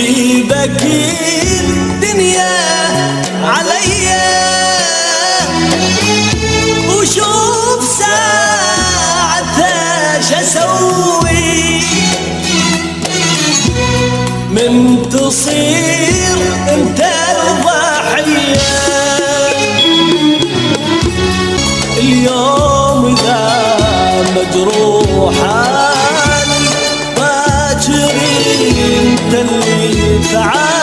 تجيبك الدنيا عليا، وشوف ساعتها شسوي من تصير انت الضحية. اليوم اذا مجروح حالي باكر انت اللي تعال